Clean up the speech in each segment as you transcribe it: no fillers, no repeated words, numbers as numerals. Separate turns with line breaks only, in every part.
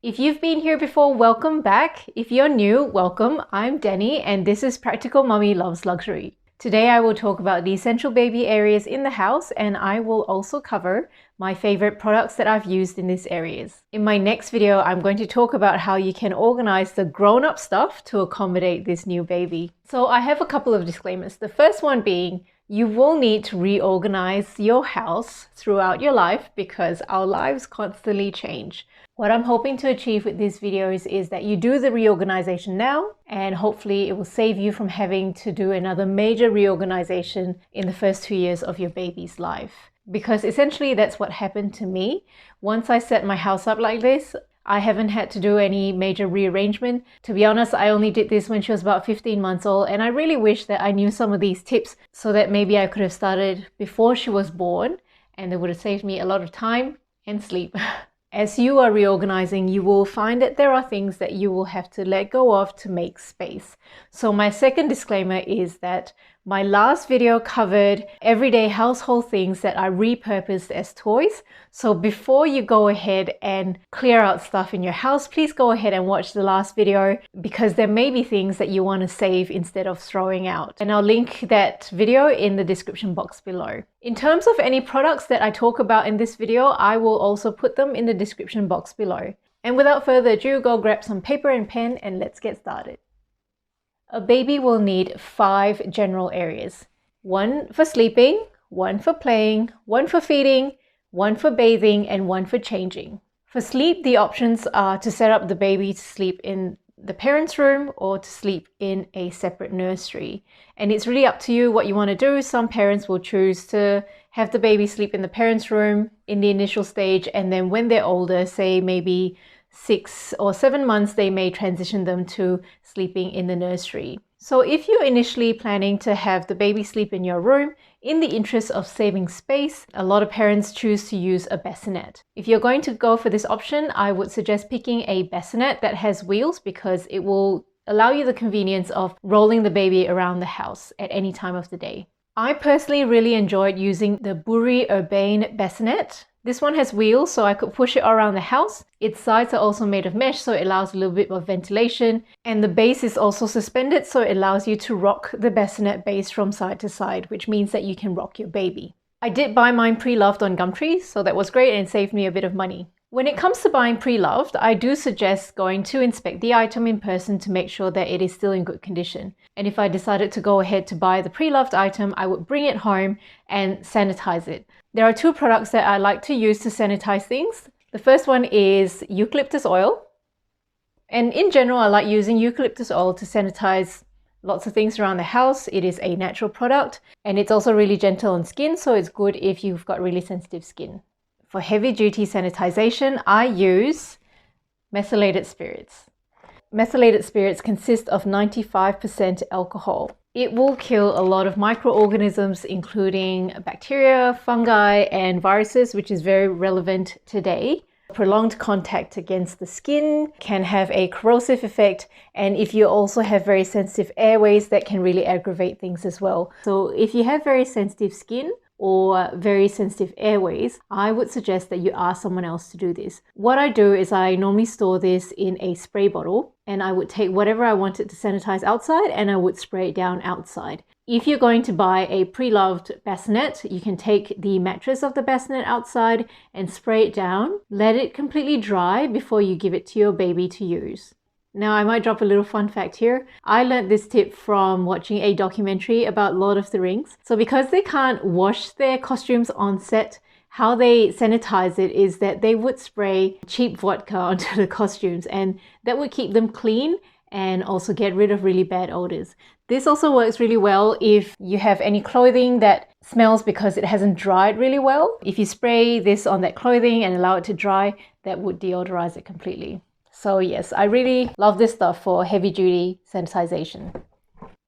If you've been here before, welcome back. If you're new, welcome. I'm Denny and this is Practical Mummy Loves Luxury. Today I will talk about the essential baby areas in the house, and I will also cover my favorite products that I've used in these areas. In my next video, I'm going to talk about how you can organize the grown-up stuff to accommodate this new baby. So I have a couple of disclaimers. The first one being, you will need to reorganize your house throughout your life because our lives constantly change. What I'm hoping to achieve with these videos is that you do the reorganization now, and hopefully it will save you from having to do another major reorganization in the first 2 years of your baby's life. Because essentially that's what happened to me. Once I set my house up like this, I haven't had to do any major rearrangement. To be honest, I only did this when she was about 15 months old, and I really wish that I knew some of these tips so that maybe I could have started before she was born, and it would have saved me a lot of time and sleep. As you are reorganizing, you will find that there are things that you will have to let go of to make space. So my second disclaimer is that my last video covered everyday household things that I repurposed as toys. So before you go ahead and clear out stuff in your house, please go ahead and watch the last video because there may be things that you want to save instead of throwing out. And I'll link that video in the description box below. In terms of any products that I talk about in this video, I will also put them in the description box below. And without further ado, go grab some paper and pen and let's get started. A baby will need 5 general areas. 1 for sleeping, 1 for playing, 1 for feeding, 1 for bathing, and 1 for changing. For sleep, the options are to set up the baby to sleep in the parents' room or to sleep in a separate nursery. And it's really up to you what you want to do. Some parents will choose to have the baby sleep in the parents' room in the initial stage, and then when they're older, say maybe 6 or 7 months, they may transition them to sleeping in the nursery. So if you're initially planning to have the baby sleep in your room, in the interest of saving space, a lot of parents choose to use a bassinet. If you're going to go for this option, I would suggest picking a bassinet that has wheels because it will allow you the convenience of rolling the baby around the house at any time of the day. I personally really enjoyed using the Boori Bassinet. This one has wheels, so I could push it around the house. Its sides are also made of mesh, so it allows a little bit of ventilation. And the base is also suspended, so it allows you to rock the bassinet base from side to side, which means that you can rock your baby. I did buy mine pre-loved on Gumtree, so that was great and saved me a bit of money. When it comes to buying pre-loved, I do suggest going to inspect the item in person to make sure that it is still in good condition. And if I decided to go ahead to buy the pre-loved item, I would bring it home and sanitize it. There are 2 products that I like to use to sanitize things. The first one is eucalyptus oil. And in general, I like using eucalyptus oil to sanitize lots of things around the house. It is a natural product and it's also really gentle on skin, so it's good if you've got really sensitive skin. For heavy-duty sanitization, I use methylated spirits. Methylated spirits consist of 95% alcohol. It will kill a lot of microorganisms, including bacteria, fungi, and viruses, which is very relevant today. Prolonged contact against the skin can have a corrosive effect, and if you also have very sensitive airways, that can really aggravate things as well. So if you have very sensitive skin or very sensitive airways, I would suggest that you ask someone else to do this. What I do is I normally store this in a spray bottle, and I would take whatever I wanted to sanitize outside and I would spray it down outside. If you're going to buy a pre-loved bassinet, you can take the mattress of the bassinet outside and spray it down. Let it completely dry before you give it to your baby to use. Now, I might drop a little fun fact here. I learned this tip from watching a documentary about Lord of the Rings. So because they can't wash their costumes on set, how they sanitize it is that they would spray cheap vodka onto the costumes, and that would keep them clean and also get rid of really bad odors. This also works really well if you have any clothing that smells because it hasn't dried really well. If you spray this on that clothing and allow it to dry, that would deodorize it completely. So yes, I really love this stuff for heavy-duty sanitization.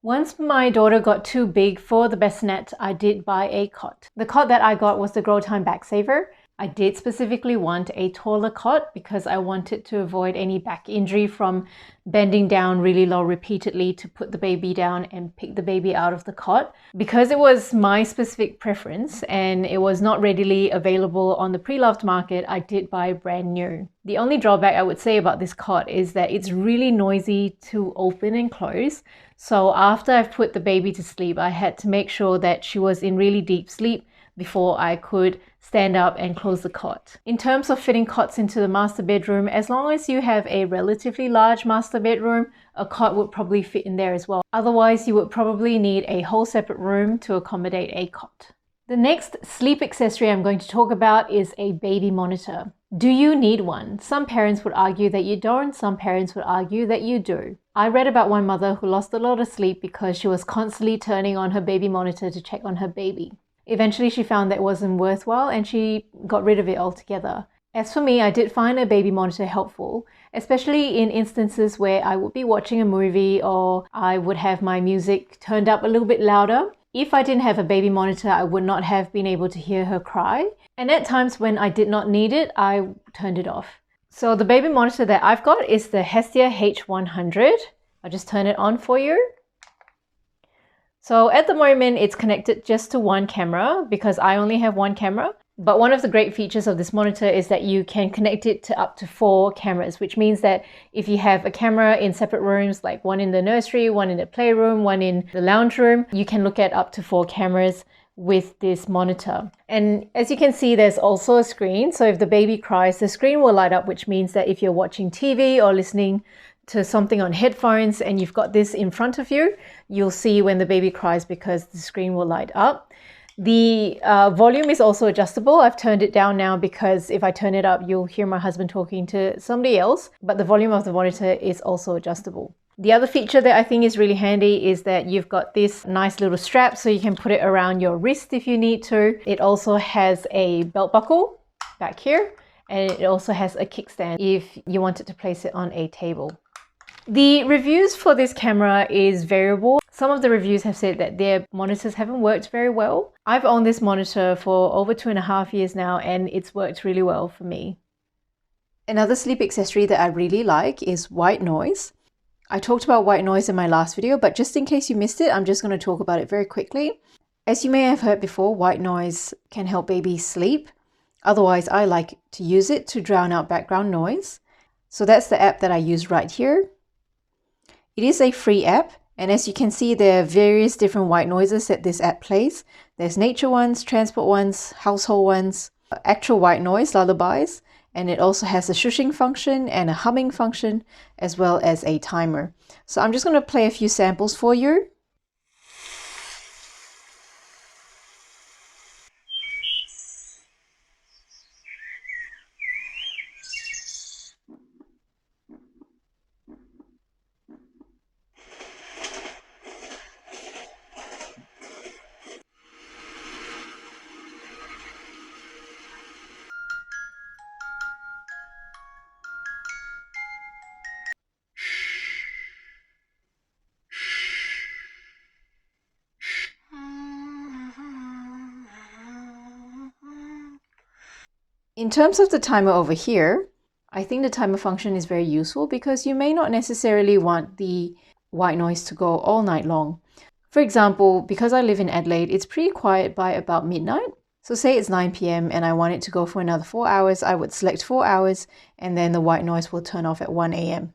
Once my daughter got too big for the bassinet, I did buy a cot. The cot that I got was the Grotime Backsaver. I did specifically want a taller cot because I wanted to avoid any back injury from bending down really low repeatedly to put the baby down and pick the baby out of the cot. Because it was my specific preference and it was not readily available on the pre-loved market, I did buy brand new. The only drawback I would say about this cot is that it's really noisy to open and close. So after I've put the baby to sleep, I had to make sure that she was in really deep sleep before I could stand up and close the cot. In terms of fitting cots into the master bedroom, as long as you have a relatively large master bedroom, a cot would probably fit in there as well. Otherwise, you would probably need a whole separate room to accommodate a cot. The next sleep accessory I'm going to talk about is a baby monitor. Do you need one? Some parents would argue that you don't, some parents would argue that you do. I read about one mother who lost a lot of sleep because she was constantly turning on her baby monitor to check on her baby. Eventually, she found that it wasn't worthwhile and she got rid of it altogether. As for me, I did find a baby monitor helpful, especially in instances where I would be watching a movie or I would have my music turned up a little bit louder. If I didn't have a baby monitor, I would not have been able to hear her cry. And at times when I did not need it, I turned it off. So the baby monitor that I've got is the Hestia H100. I'll just turn it on for you. So at the moment, it's connected just to one camera because I only have one camera. But one of the great features of this monitor is that you can connect it to up to 4 cameras, which means that if you have a camera in separate rooms, like one in the nursery, one in the playroom, one in the lounge room, you can look at up to 4 cameras with this monitor. And as you can see, there's also a screen. So if the baby cries, the screen will light up, which means that if you're watching TV or listening to something on headphones and you've got this in front of you, you'll see when the baby cries because the screen will light up. The volume is also adjustable. I've turned it down now because if I turn it up, you'll hear my husband talking to somebody else, but the volume of the monitor is also adjustable. The other feature that I think is really handy is that you've got this nice little strap so you can put it around your wrist if you need to. It also has a belt buckle back here, and it also has a kickstand if you wanted to place it on a table. The reviews for this camera is variable. Some of the reviews have said that their monitors haven't worked very well. I've owned this monitor for over 2.5 years now and it's worked really well for me. Another sleep accessory that I really like is white noise. I talked about white noise in my last video, but just in case you missed it, I'm just going to talk about it very quickly. As you may have heard before, white noise can help babies sleep. Otherwise, I like to use it to drown out background noise. So that's the app that I use right here. It is a free app, and as you can see, there are various different white noises that this app plays. There's nature ones, transport ones, household ones, actual white noise, lullabies, and it also has a shushing function and a humming function, as well as a timer. So I'm just going to play a few samples for you. In terms of the timer over here, I think the timer function is very useful because you may not necessarily want the white noise to go all night long. For example, because I live in Adelaide, it's pretty quiet by about midnight. So say it's 9 p.m. and I want it to go for another 4 hours, I would select 4 hours and then the white noise will turn off at 1 a.m.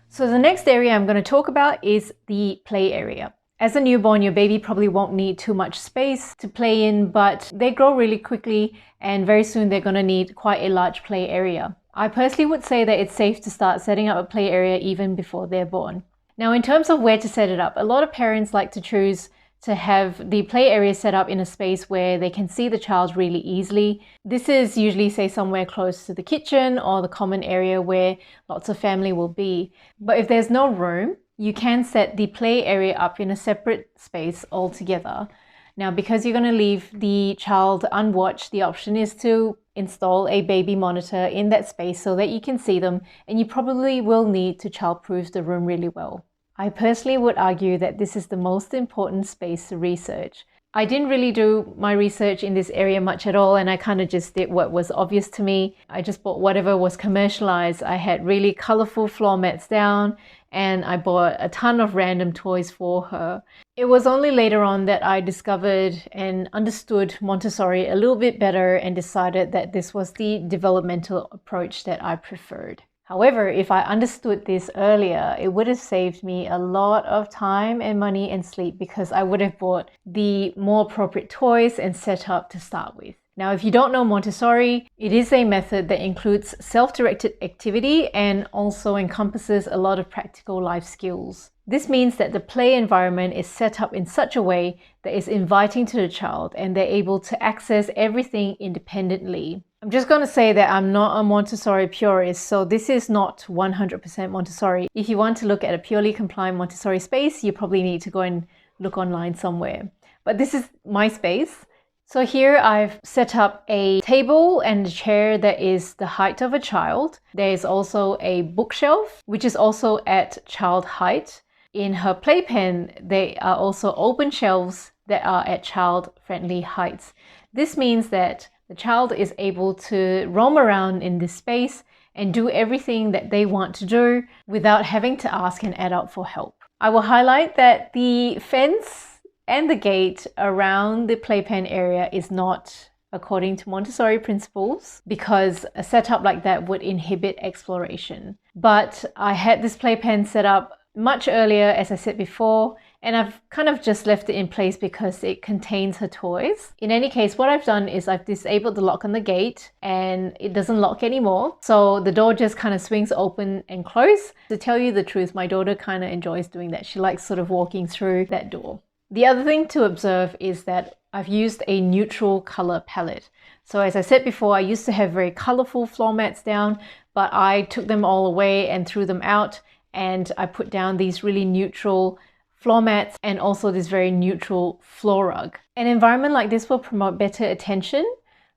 So the next area I'm going to talk about is the play area. As a newborn, your baby probably won't need too much space to play in, but they grow really quickly and very soon they're going to need quite a large play area. I personally would say that it's safe to start setting up a play area even before they're born. Now, in terms of where to set it up, a lot of parents like to choose to have the play area set up in a space where they can see the child really easily. This is usually, say, somewhere close to the kitchen or the common area where lots of family will be. But if there's no room, you can set the play area up in a separate space altogether. Now, because you're going to leave the child unwatched, the option is to install a baby monitor in that space so that you can see them, and you probably will need to childproof the room really well. I personally would argue that this is the most important space to research. I didn't really do my research in this area much at all, and I kind of just did what was obvious to me. I just bought whatever was commercialized. I had really colorful floor mats down, and I bought a ton of random toys for her. It was only later on that I discovered and understood Montessori a little bit better and decided that this was the developmental approach that I preferred. However, if I understood this earlier, it would have saved me a lot of time and money and sleep, because I would have bought the more appropriate toys and setup to start with. Now, if you don't know Montessori, it is a method that includes self-directed activity and also encompasses a lot of practical life skills. This means that the play environment is set up in such a way that is inviting to the child and they're able to access everything independently. I'm just going to say that I'm not a Montessori purist, so this is not 100% Montessori. If you want to look at a purely compliant Montessori space, you probably need to go and look online somewhere. But this is my space. So here I've set up a table and a chair that is the height of a child. There is also a bookshelf, which is also at child height. In her playpen, there are also open shelves that are at child-friendly heights. This means that the child is able to roam around in this space and do everything that they want to do without having to ask an adult for help. I will highlight that the fence and the gate around the playpen area is not according to Montessori principles, because a setup like that would inhibit exploration. But I had this playpen set up much earlier, as I said before, and I've kind of just left it in place because it contains her toys. In any case, what I've done is I've disabled the lock on the gate and it doesn't lock anymore. So the door just kind of swings open and close. To tell you the truth, my daughter kind of enjoys doing that. She likes sort of walking through that door. The other thing to observe is that I've used a neutral color palette. So as I said before, I used to have very colorful floor mats down, but I took them all away and threw them out. And I put down these really neutral floor mats and also this very neutral floor rug. An environment like this will promote better attention.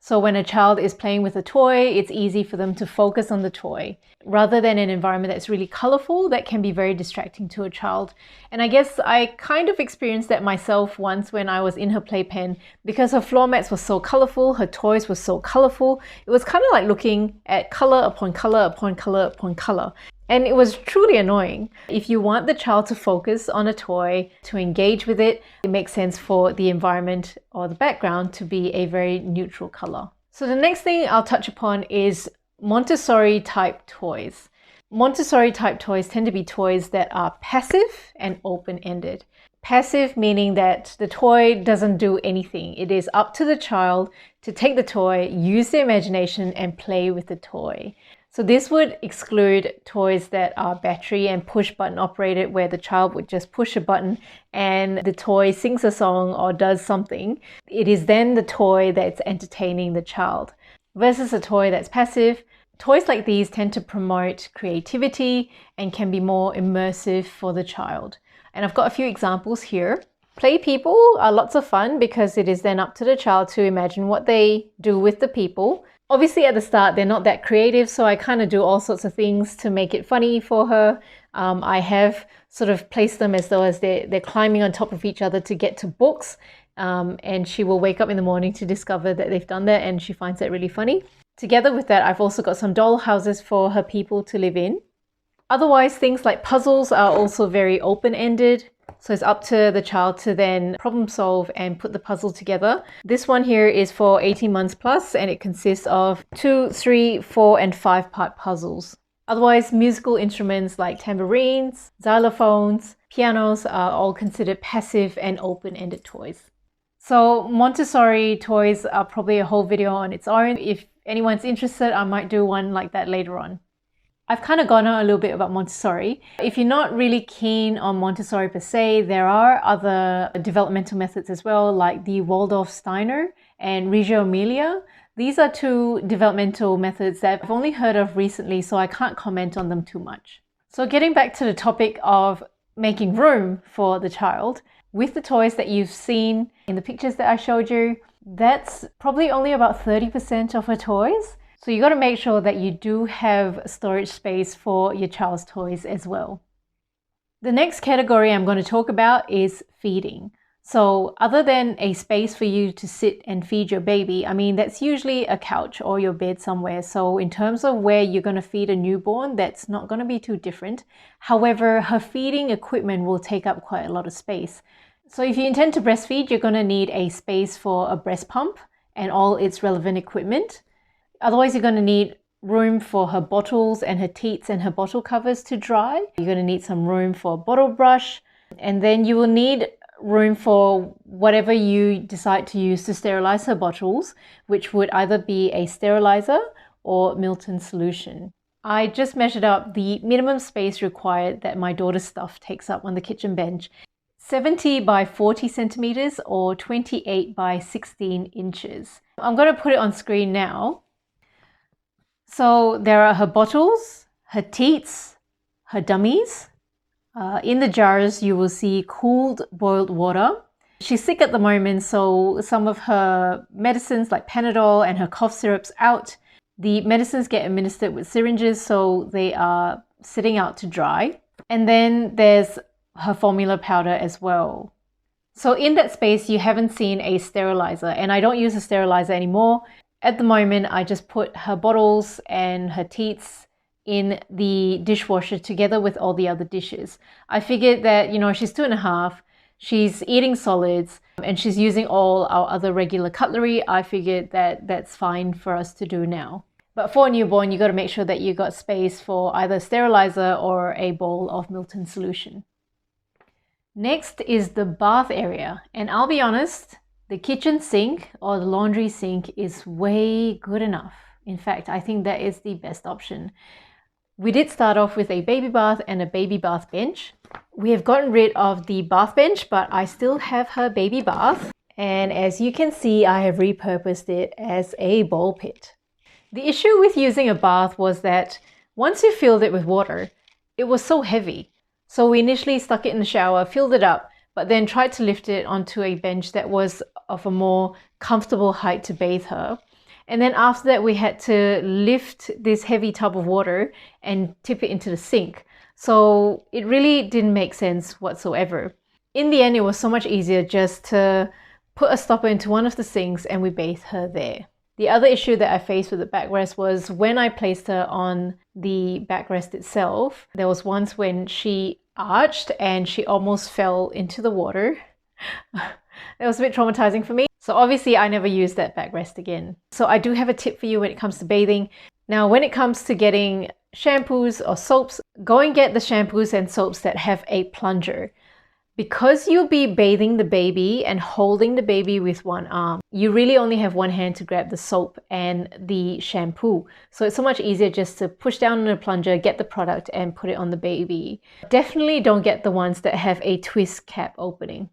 So when a child is playing with a toy, it's easy for them to focus on the toy, rather than an environment that's really colorful that can be very distracting to a child. And I guess I kind of experienced that myself once when I was in her playpen, because her floor mats were so colorful, her toys were so colorful. It was kind of like looking at color upon color upon color upon color. And it was truly annoying. If you want the child to focus on a toy, to engage with it, it makes sense for the environment or the background to be a very neutral color. So the next thing I'll touch upon is Montessori type toys. Montessori type toys tend to be toys that are passive and open-ended. Passive meaning that the toy doesn't do anything. It is up to the child to take the toy, use their imagination, and play with the toy. So this would exclude toys that are battery and push button operated, where the child would just push a button and the toy sings a song or does something. It is then the toy that's entertaining the child. Versus a toy that's passive, toys like these tend to promote creativity and can be more immersive for the child. And I've got a few examples here. Play people are lots of fun because it is then up to the child to imagine what they do with the people. Obviously at the start, they're not that creative, so I kind of do all sorts of things to make it funny for her. I have sort of placed them as though as they're climbing on top of each other to get to books. And she will wake up in the morning to discover that they've done that, and she finds that really funny. Together with that, I've also got some doll houses for her people to live in. Otherwise, things like puzzles are also very open-ended. So it's up to the child to then problem solve and put the puzzle together. This one here is for 18 months plus, and it consists of 2, 3, 4, and 5-part puzzles. Otherwise, musical instruments like tambourines, xylophones, pianos are all considered passive and open-ended toys. So Montessori toys are probably a whole video on its own. If anyone's interested, I might do one like that later on. I've kind of gone on a little bit about Montessori. If you're not really keen on Montessori per se, there are other developmental methods as well, like the Waldorf-Steiner and Reggio Emilia. These are 2 developmental methods that I've only heard of recently, so I can't comment on them too much. So getting back to the topic of making room for the child, with the toys that you've seen in the pictures that I showed you, that's probably only about 30% of her toys. So you got to make sure that you do have storage space for your child's toys as well. The next category I'm going to talk about is feeding. So other than a space for you to sit and feed your baby, I mean, that's usually a couch or your bed somewhere. So in terms of where you're going to feed a newborn, that's not going to be too different. However, her feeding equipment will take up quite a lot of space. So if you intend to breastfeed, you're going to need a space for a breast pump and all its relevant equipment. Otherwise, you're going to need room for her bottles and her teats and her bottle covers to dry. You're going to need some room for a bottle brush, and then you will need room for whatever you decide to use to sterilize her bottles, which would either be a steriliser or Milton solution. I just measured up the minimum space required that my daughter's stuff takes up on the kitchen bench. 70 by 40 centimeters or 28 by 16 inches. I'm going to put it on screen now. So there are her bottles, her teats, her dummies. In the jars, you will see cooled boiled water. She's sick at the moment, so some of her medicines like Panadol and her cough syrups out. The medicines get administered with syringes, so they are sitting out to dry. And then there's her formula powder as well. So in that space, you haven't seen a sterilizer, and I don't use a sterilizer anymore. At the moment, I just put her bottles and her teats in the dishwasher together with all the other dishes. I figured that, she's 2.5, she's eating solids, and she's using all our other regular cutlery. I figured that that's fine for us to do now. But for a newborn, you got to make sure that you got space for either sterilizer or a bowl of Milton solution. Next is the bath area, and I'll be honest, the kitchen sink or the laundry sink is way good enough. In fact, I think that is the best option. We did start off with a baby bath and a baby bath bench. We have gotten rid of the bath bench, but I still have her baby bath. And as you can see, I have repurposed it as a ball pit. The issue with using a bath was that once you filled it with water, it was so heavy. So we initially stuck it in the shower, filled it up, but then tried to lift it onto a bench that was of a more comfortable height to bathe her. And then after that, we had to lift this heavy tub of water and tip it into the sink. So it really didn't make sense whatsoever. In the end, it was so much easier just to put a stopper into one of the sinks and we bathed her there. The other issue that I faced with the backrest was when I placed her on the backrest itself, there was once when she arched and she almost fell into the water. That was a bit traumatizing for me. So obviously I never used that backrest again. So I do have a tip for you when it comes to bathing. Now, when it comes to getting shampoos or soaps, go and get the shampoos and soaps that have a plunger. Because you'll be bathing the baby and holding the baby with one arm, you really only have one hand to grab the soap and the shampoo. So it's so much easier just to push down on a plunger, get the product and put it on the baby. Definitely don't get the ones that have a twist cap opening.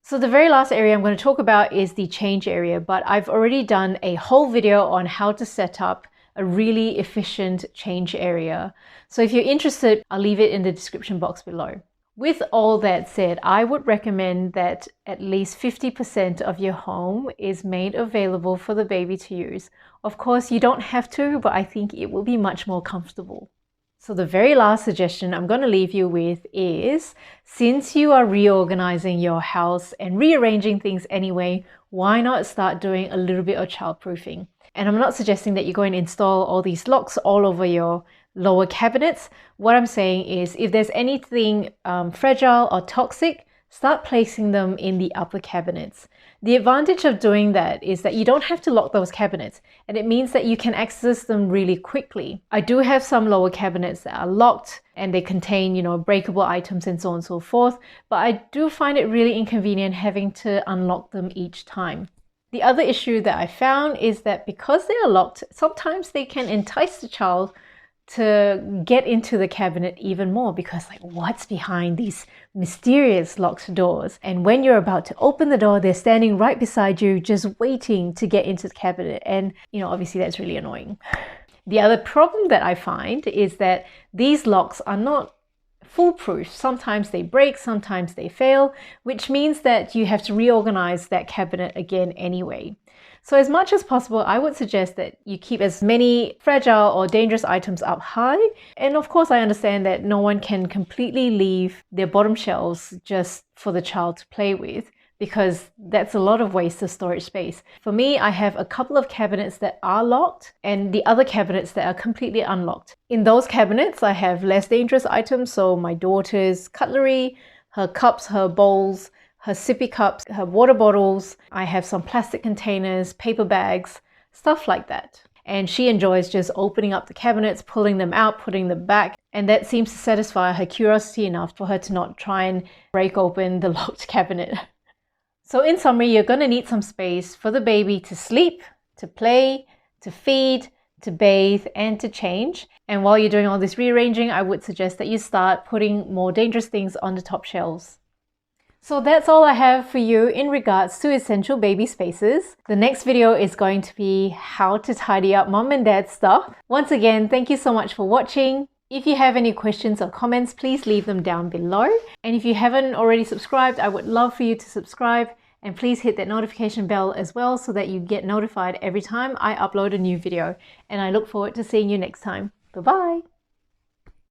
So the very last area I'm going to talk about is the change area, but I've already done a whole video on how to set up a really efficient change area. So if you're interested, I'll leave it in the description box below. With all that said, I would recommend that at least 50% of your home is made available for the baby to use. Of course, you don't have to, but I think it will be much more comfortable. So the very last suggestion I'm going to leave you with is, since you are reorganizing your house and rearranging things anyway, why not start doing a little bit of childproofing? And I'm not suggesting that you go and install all these locks all over your lower cabinets. What I'm saying is, if there's anything fragile or toxic, start placing them in the upper cabinets. The advantage of doing that is that you don't have to lock those cabinets, and it means that you can access them really quickly. I do have some lower cabinets that are locked and they contain, breakable items and so on and so forth, but I do find it really inconvenient having to unlock them each time. The other issue that I found is that because they are locked, sometimes they can entice the child to get into the cabinet even more, because what's behind these mysterious locked doors? And when you're about to open the door, they're standing right beside you just waiting to get into the cabinet, and obviously that's really annoying. The other problem that I find is that these locks are not foolproof. Sometimes they break, sometimes they fail, which means that you have to reorganize that cabinet again anyway. So as much as possible, I would suggest that you keep as many fragile or dangerous items up high. And of course, I understand that no one can completely leave their bottom shelves just for the child to play with, because that's a lot of wasted storage space. For me, I have a couple of cabinets that are locked and the other cabinets that are completely unlocked. In those cabinets, I have less dangerous items, so my daughter's cutlery, her cups, her bowls, her sippy cups, her water bottles. I have some plastic containers, paper bags, stuff like that. And she enjoys just opening up the cabinets, pulling them out, putting them back. And that seems to satisfy her curiosity enough for her to not try and break open the locked cabinet. So in summary, you're going to need some space for the baby to sleep, to play, to feed, to bathe, and to change. And while you're doing all this rearranging, I would suggest that you start putting more dangerous things on the top shelves. So that's all I have for you in regards to essential baby spaces. The next video is going to be how to tidy up mom and dad's stuff. Once again, thank you so much for watching. If you have any questions or comments, please leave them down below. And if you haven't already subscribed, I would love for you to subscribe, and please hit that notification bell as well so that you get notified every time I upload a new video. And I look forward to seeing you next time. Bye-bye.